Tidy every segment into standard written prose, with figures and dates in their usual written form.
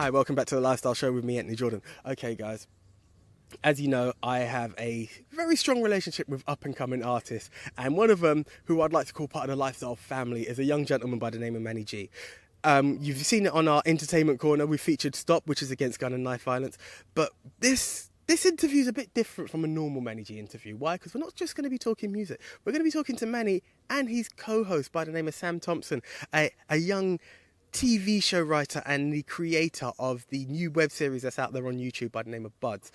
Hi, welcome back to the Lifestyle Show with me, Anthony Jordan. Okay, guys, as you know, I have a very strong relationship with up-and-coming artists, and one of them, who I'd like to call part of the Lifestyle family, is a young gentleman by the name of Manny G. You've seen it on our entertainment corner. We featured Stop, which is against gun and knife violence, but this interview is a bit different from a normal Manny G interview. Why? Because we're not just going to be talking music. We're going to be talking to Manny and his co-host by the name of Sam Thompson, a young TV show writer and the creator of the new web series that's out there on YouTube by the name of Buds.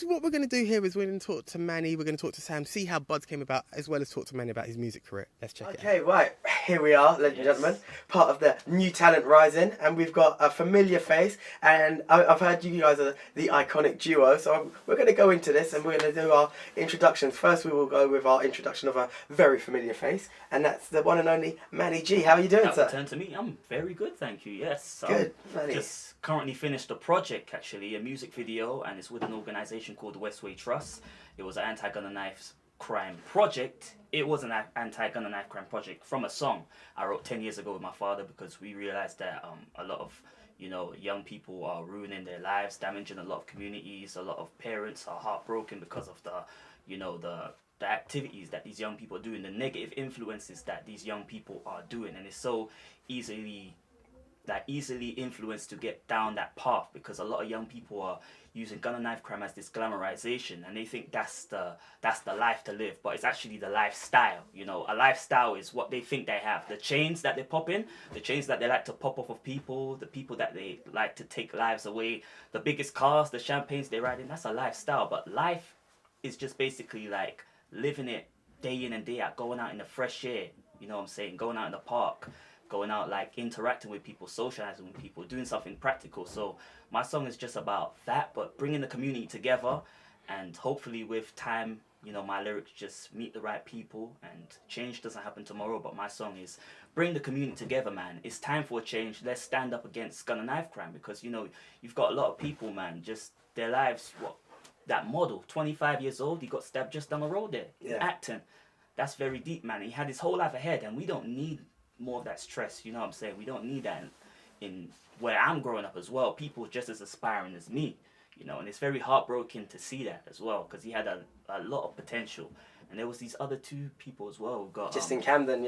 What we're going to do here is we're going to talk to Manny, we're going to talk to Sam, see how Buds came about, as well as talk to Manny about his music career. Let's check it out. Okay, right, here we are, ladies and gentlemen, part of the New Talent Rising, and we've got a familiar face, and I've heard you guys are the iconic duo, so we're going to go into this and we're going to do our introductions. First, we will go with our introduction of a very familiar face, and that's the one and only Manny G. How are you doing, sir? Turn to me. I'm very good, thank you. Yes. Good, Manny. Just currently finished a project, actually, a music video, and it's with an organisation called the Westway Trust. It was an anti-gun and knife crime project. It was an anti-gun and knife crime project from a song I wrote 10 years ago with my father, because we realised that a lot of young people are ruining their lives, damaging a lot of communities. A lot of parents are heartbroken because of the activities that these young people are doing, the negative influences that these young people are doing, and it's so easily influenced to get down that path, because a lot of young people are using gun and knife crime as this glamorization, and they think that's the life to live, but it's actually the lifestyle. A lifestyle is what they think they have. The chains that they pop in, the chains that they like to pop off of people, the people that they like to take lives away, the biggest cars, the champagnes they ride in, that's a lifestyle. But life is just basically like living it day in and day out, going out in the fresh air, going out in the park, going out, like interacting with people, socializing with people, doing something practical. So my song is just about that, but bringing the community together, and hopefully with time, my lyrics just meet the right people, and change doesn't happen tomorrow, but my song is bring the community together, man. It's time for a change. Let's stand up against gun and knife crime, because you've got a lot of people, man, just their lives, that model, 25 years old, he got stabbed just down the road there, in Acton. That's very deep, man. He had his whole life ahead, and we don't need more of that stress, you know what I'm saying? We don't need that in where I'm growing up as well. People just as aspiring as me, and it's very heartbroken to see that as well, because he had a lot of potential. And there was these other two people as well who got... Just in Camden,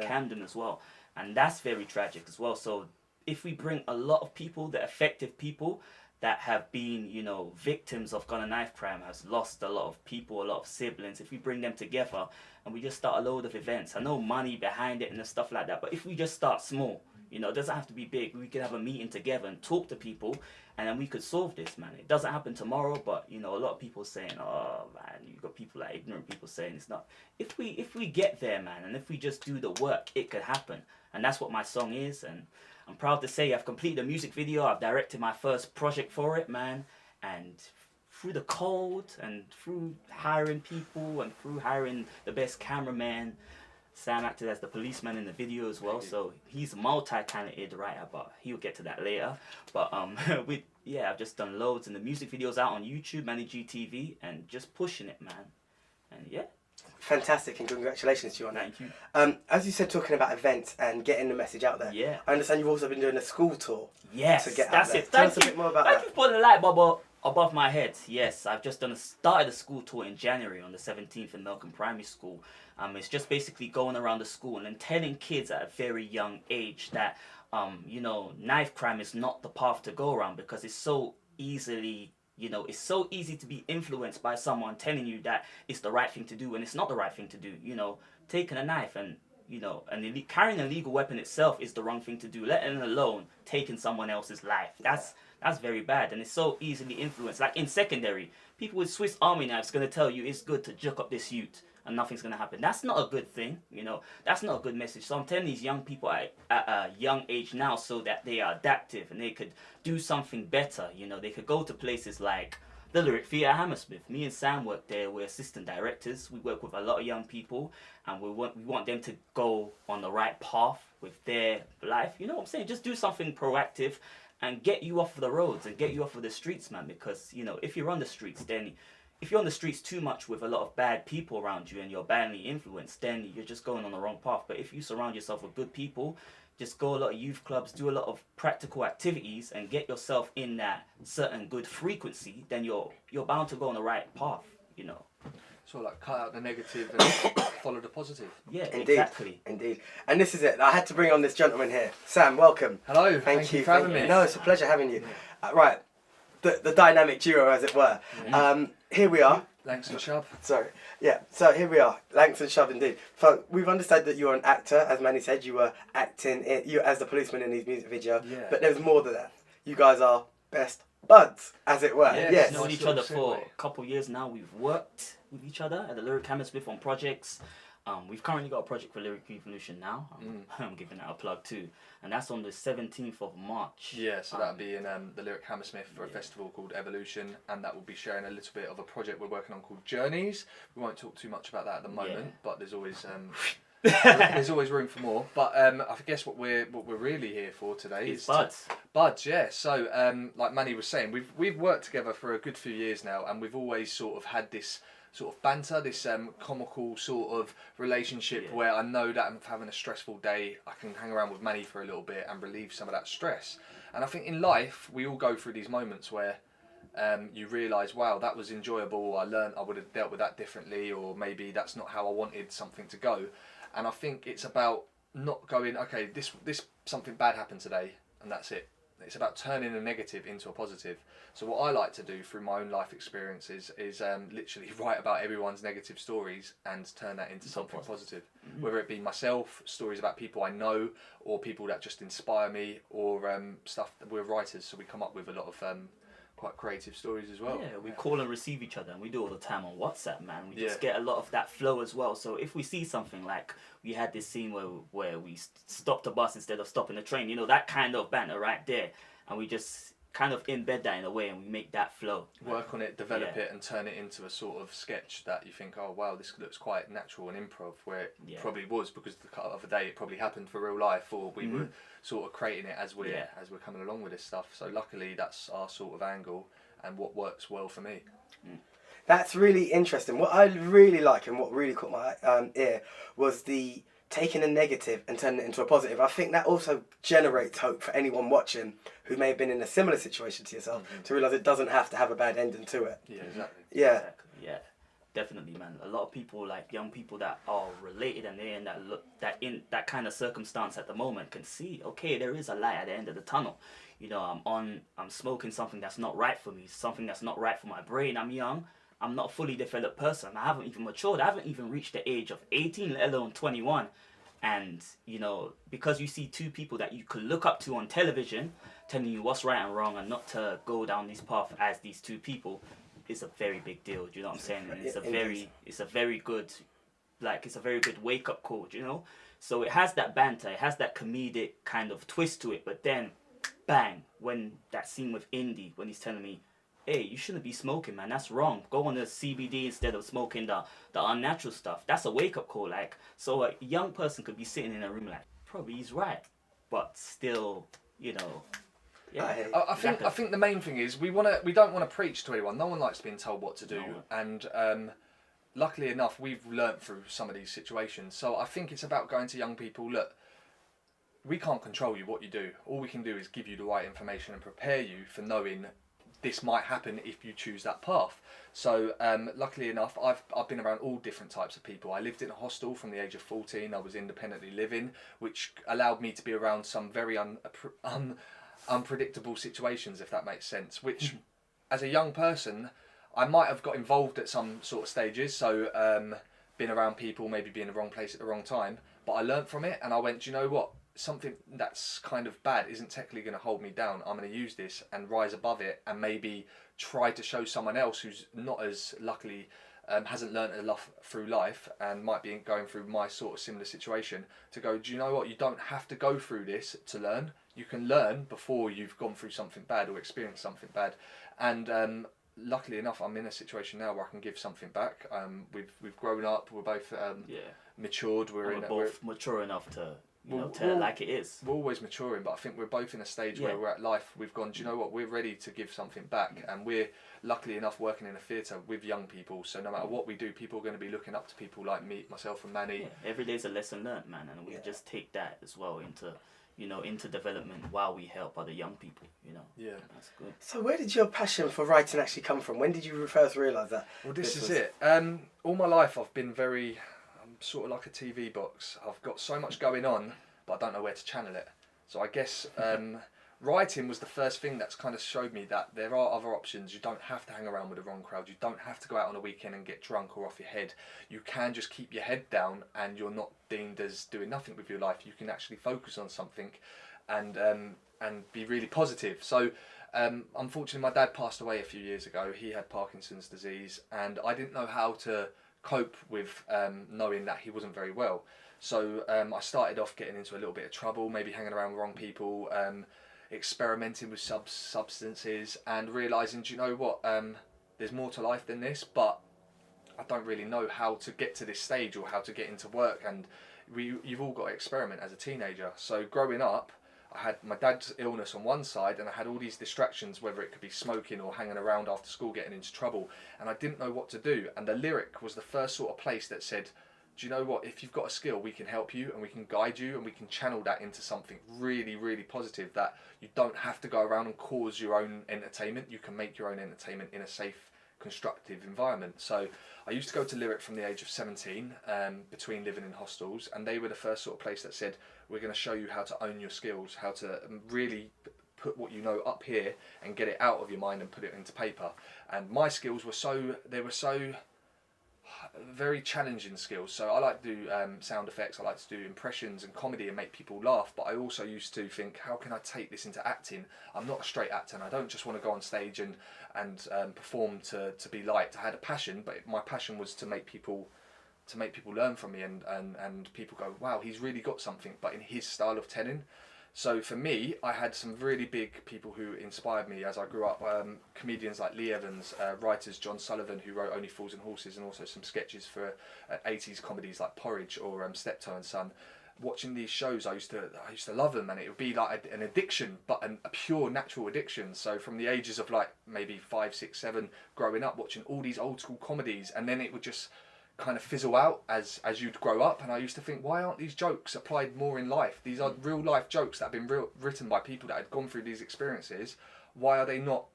Camden as well. And that's very tragic as well. So if we bring a lot of people, the effective people that have been, victims of gun and knife crime, has lost a lot of people, a lot of siblings, if we bring them together and we just start a load of events, I know money behind it and stuff like that, but if we just start small, it doesn't have to be big. We can have a meeting together and talk to people, and then we could solve this, man. It doesn't happen tomorrow, but a lot of people saying, oh man, you got people, like ignorant people saying it's not. If we get there, man, and if we just do the work, it could happen. And that's what my song is. And I'm proud to say I've completed a music video. I've directed my first project for it, man. And through the cold, and through hiring people, and through hiring the best cameraman, Sam acted as the policeman in the video as well. So he's a multi-talented writer, but he'll get to that later. But I've just done loads, and the music video's out on YouTube, Manny G TV, and just pushing it, man. And yeah. Fantastic, and congratulations to you on that. Thank you. As you said, talking about events and getting the message out there. Yeah. I understand you've also been doing a school tour. Yes, to get that's out there. it. Tell us a bit more about that. Thank you for the light bulb above my head. Yes, I've just started a school tour in January on the 17th in Melbourne Primary School. It's just basically going around the school and telling kids at a very young age that, knife crime is not the path to go around, because it's so easily... it's so easy to be influenced by someone telling you that it's the right thing to do, and it's not the right thing to do. Taking a knife and, carrying a legal weapon itself is the wrong thing to do, let alone taking someone else's life. That's very bad, and it's so easily influenced. Like in secondary, people with Swiss Army knives going to tell you it's good to juke up this youth and nothing's going to happen. That's not a good thing, That's not a good message. So I'm telling these young people at a young age now, so that they are adaptive and they could do something better, They could go to places like the Lyric Theatre Hammersmith. Me and Sam work there. We're assistant directors. We work with a lot of young people, and we want them to go on the right path with their life. You know what I'm saying? Just do something proactive and get you off of the roads and get you off of the streets, man. Because, if you're on the streets, then... If you're on the streets too much with a lot of bad people around you and you're badly influenced, then you're just going on the wrong path. But if you surround yourself with good people, just go a lot of youth clubs, do a lot of practical activities, and get yourself in that certain good frequency, then you're bound to go on the right path, you know. Sort of like cut out the negative and follow the positive. Yeah, Indeed. exactly. Indeed. And this is it. I had to bring on this gentleman here. Sam, welcome. Hello, thank you for having me. No, it's a pleasure having you. Right, the dynamic duo, as it were. Here we are. Thanks for Shub. Sorry. Yeah, so here we are. Lanks and Shove indeed. So we've understood that you're an actor, as Manny said, you were acting you as the policeman in his music video. Yeah. But there's more than that. You guys are best buds, as it were. Yes. Yes. Known Nice each other little for segue. a couple of years now. We've worked with each other at the Lyric Hammersmith on projects. We've currently got a project for Lyric Revolution now. I'm giving that a plug too. And that's on the 17th of March. Yeah, so that'll be in the Lyric Hammersmith for a festival called Evolution, and that will be sharing a little bit of a project we're working on called Journeys. We won't talk too much about that at the moment, but there's always there's always room for more. But I guess what we're really here for today is Buds. Buds, yeah. So like Manny was saying, we've worked together for a good few years now, and we've always sort of had this sort of banter, this comical sort of relationship where I know that I'm having a stressful day, I can hang around with Manny for a little bit and relieve some of that stress. And I think in life we all go through these moments where you realise, wow, that was enjoyable, I learned I would have dealt with that differently, or maybe that's not how I wanted something to go. And I think it's about not going, okay, this something bad happened today and that's it. It's about turning a negative into a positive. So what I like to do through my own life experiences is literally write about everyone's negative stories and turn that into something positive. Whether it be myself, stories about people I know, or people that just inspire me, or stuff that we're writers, so we come up with a lot of quite creative stories as well. Yeah, we call and receive each other, and we do all the time on WhatsApp, man. We just Yeah. get a lot of that flow as well. So if we see something like we had this scene where we stopped the bus instead of stopping the train, you know, that kind of banter right there, and we just kind of embed that in a way, and we make that flow. Work on it, develop it, and turn it into a sort of sketch that you think, oh wow, this looks quite natural and improv, where it probably was because the other day it probably happened for real life, or we were sort of creating it as we're coming along with this stuff. So luckily that's our sort of angle and what works well for me. That's really interesting. What I really like and what really caught my ear was the taking a negative and turning it into a positive. I think that also generates hope for anyone watching who may have been in a similar situation to yourself, to realise it doesn't have to have a bad ending to it. Yeah, exactly. Yeah. Exactly. Yeah, definitely, man. A lot of people, like young people that are related and they're in that kind of circumstance at the moment, can see, okay, there is a light at the end of the tunnel. You know, I'm smoking something that's not right for me, something that's not right for my brain. I'm young. I'm not a fully developed person. I haven't even matured. I haven't even reached the age of 18, let alone 21. And, you know, because you see two people that you could look up to on television telling you what's right and wrong and not to go down this path as these two people, is a very big deal. Do you know what I'm saying? And it's a very good wake up call, you know? So it has that banter, it has that comedic kind of twist to it, but then bang, when that scene with Indy, when he's telling me, hey, you shouldn't be smoking, man, that's wrong, go on the CBD instead of smoking the unnatural stuff. That's a wake up call. Like, so a young person could be sitting in a room like, probably he's right, but still, you know, I think the main thing is we don't want to preach to anyone. No one likes being told what to do, and luckily enough, we've learnt through some of these situations. So I think it's about going to young people. Look, we can't control you what you do. All we can do is give you the right information and prepare you for knowing this might happen if you choose that path. So luckily enough, I've been around all different types of people. I lived in a hostel from the age of 14. I was independently living, which allowed me to be around some very unpredictable situations, if that makes sense, which as a young person I might have got involved at some sort of stages, so been around people, maybe be in the wrong place at the wrong time, but I learnt from it and I went, do you know what, something that's kind of bad isn't technically going to hold me down. I'm going to use this and rise above it, and maybe try to show someone else who's not as luckily hasn't learnt a lot through life and might be going through my sort of similar situation, to go, do you know what, you don't have to go through this to learn. You can learn before you've gone through something bad or experienced something bad. And luckily enough, I'm in a situation now where I can give something back. We've grown up. We're both matured. We're both mature enough to tell it like it is. We're always maturing, but I think we're both in a stage where we're at life. We've gone, do you know what? We're ready to give something back, and we're luckily enough working in a theatre with young people. So no matter what we do, people are going to be looking up to people like me, myself, and Manny. Yeah, every day's a lesson learned, man, and we just take that as well into, into development while we help other young people. Yeah. That's good. So where did your passion for writing actually come from? When did you first realise that? Well, this is was- it. All my life I've been I'm sort of like a TV box. I've got so much going on, but I don't know where to channel it. So I guess writing was the first thing that's kind of showed me that there are other options. You don't have to hang around with the wrong crowd. You don't have to go out on a weekend and get drunk or off your head. You can just keep your head down and you're not deemed as doing nothing with your life. You can actually focus on something and be really positive. So unfortunately my dad passed away a few years ago. He had Parkinson's disease and I didn't know how to cope with knowing that he wasn't very well. So I started off getting into a little bit of trouble, maybe hanging around with wrong people, experimenting with substances and realising, do you know what, there's more to life than this, but I don't really know how to get to this stage or how to get into work, and you've all got to experiment as a teenager. So growing up, I had my dad's illness on one side and I had all these distractions, whether it could be smoking or hanging around after school getting into trouble, and I didn't know what to do, and the lyric was the first sort of place that said, do you know what, if you've got a skill, we can help you and we can guide you and we can channel that into something really, really positive, that you don't have to go around and cause your own entertainment. You can make your own entertainment in a safe, constructive environment. So I used to go to Lyric from the age of 17, between living in hostels, and they were the first sort of place that said, we're going to show you how to own your skills, how to really put what you know up here and get it out of your mind and put it into paper. And my skills were so very challenging skills. So I like to do sound effects, I like to do impressions and comedy and make people laugh, but I also used to think, how can I take this into acting? I'm not a straight actor and I don't just want to go on stage and perform to be liked. I had a passion, but my passion was to make people learn from me and people go, wow, he's really got something, but in his style of telling. So for me, I had some really big people who inspired me as I grew up. Comedians like Lee Evans, writers John Sullivan, who wrote Only Fools and Horses, and also some sketches for 80s comedies like Porridge or Steptoe and Son. Watching these shows, I used to love them, and it would be like an addiction, but a pure natural addiction. So from the ages of like maybe 5, 6, 7, growing up, watching all these old school comedies, and then it would just kind of fizzle out as you'd grow up, and I used to think, why aren't these jokes applied more in life? These are real life jokes that have been written by people that had gone through these experiences. Why are they not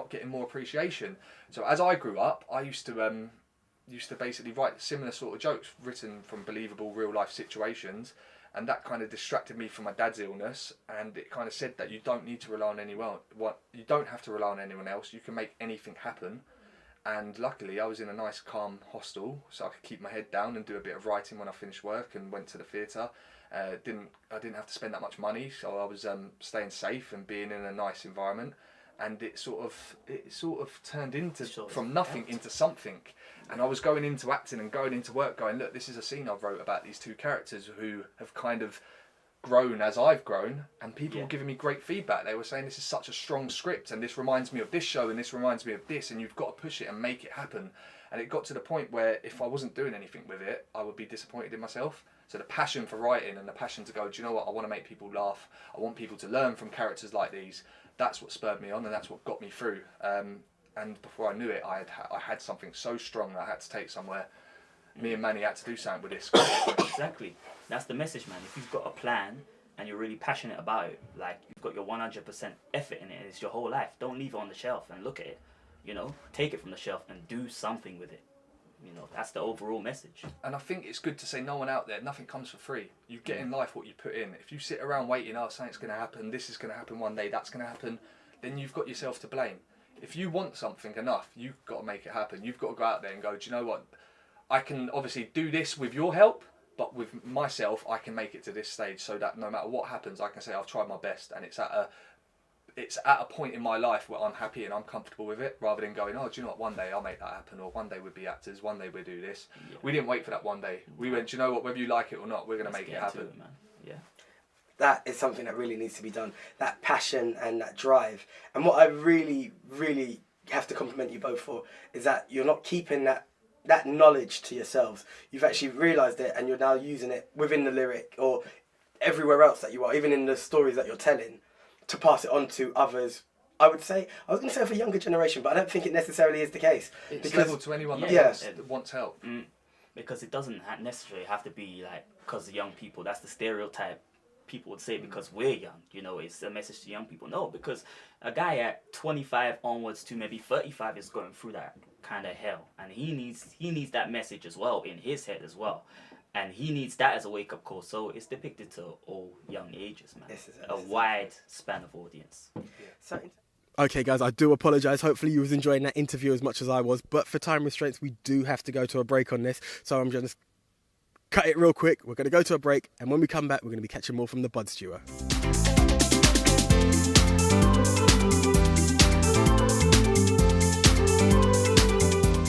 getting more appreciation? So as I grew up, I used to basically write similar sort of jokes written from believable real life situations, and that kind of distracted me from my dad's illness, and it kind of said that you don't need to rely on anyone. You don't have to rely on anyone else. You can make anything happen. And luckily I was in a nice calm hostel, so I could keep my head down and do a bit of writing when I finished work and went to the theatre. I didn't have to spend that much money, so I was staying safe and being in a nice environment, and it sort of turned into from nothing into something. And I was going into acting and going into work going, look, this is a scene I've wrote about these two characters who have kind of grown as I've grown, and people were giving me great feedback. They were saying, this is such a strong script, and this reminds me of this show, and this reminds me of this, and you've got to push it and make it happen. And it got to the point where if I wasn't doing anything with it, I would be disappointed in myself. So the passion for writing and the passion to go, do you know what, I want to make people laugh, I want people to learn from characters like these, that's what spurred me on, and that's what got me through. And before I knew it, I had something so strong that I had to take somewhere. Me and Manny had to do something with this. Exactly. That's the message, man. If you've got a plan and you're really passionate about it, like you've got your 100% effort in it, and it's your whole life, don't leave it on the shelf and look at it. Take it from the shelf and do something with it. That's the overall message. And I think it's good to say, no one out there, nothing comes for free. You get in life what you put in. If you sit around waiting, oh, something's going to happen, this is going to happen one day, that's going to happen, then you've got yourself to blame. If you want something enough, you've got to make it happen. You've got to go out there and go, do you know what? I can obviously do this with your help, but with myself, I can make it to this stage, so that no matter what happens, I can say I've tried my best, and it's at a point in my life where I'm happy and I'm comfortable with it, rather than going, oh, do you know what, one day I'll make that happen, or one day we'll be actors, one day we'll do this. Yeah. We didn't wait for that one day. We went, do you know what, whether you like it or not, we're going to make it happen. Man. Yeah. That is something that really needs to be done, that passion and that drive. And what I really, really have to compliment you both for is that you're not keeping that knowledge to yourselves. You've actually realised it, and you're now using it within the lyric or everywhere else that you are, even in the stories that you're telling, to pass it on to others. I was going to say for younger generation, but I don't think it necessarily is the case. It's level to anyone that wants help. Because it doesn't necessarily have to be like because of young people. That's the stereotype people would say because we're young, you know, it's a message to young people. No, because a guy at 25 onwards to maybe 35 is going through that kind of hell, and he needs that message as well in his head as well, and he needs that as a wake up call. So it's depicted to all young ages, man. A wide span of audience. So, Okay, guys, I do apologise. Hopefully you was enjoying that interview as much as I was, but for time restraints, we do have to go to a break on this. So I'm just cut it real quick. We're going to go to a break, and when we come back, we're going to be catching more from the Buds duo.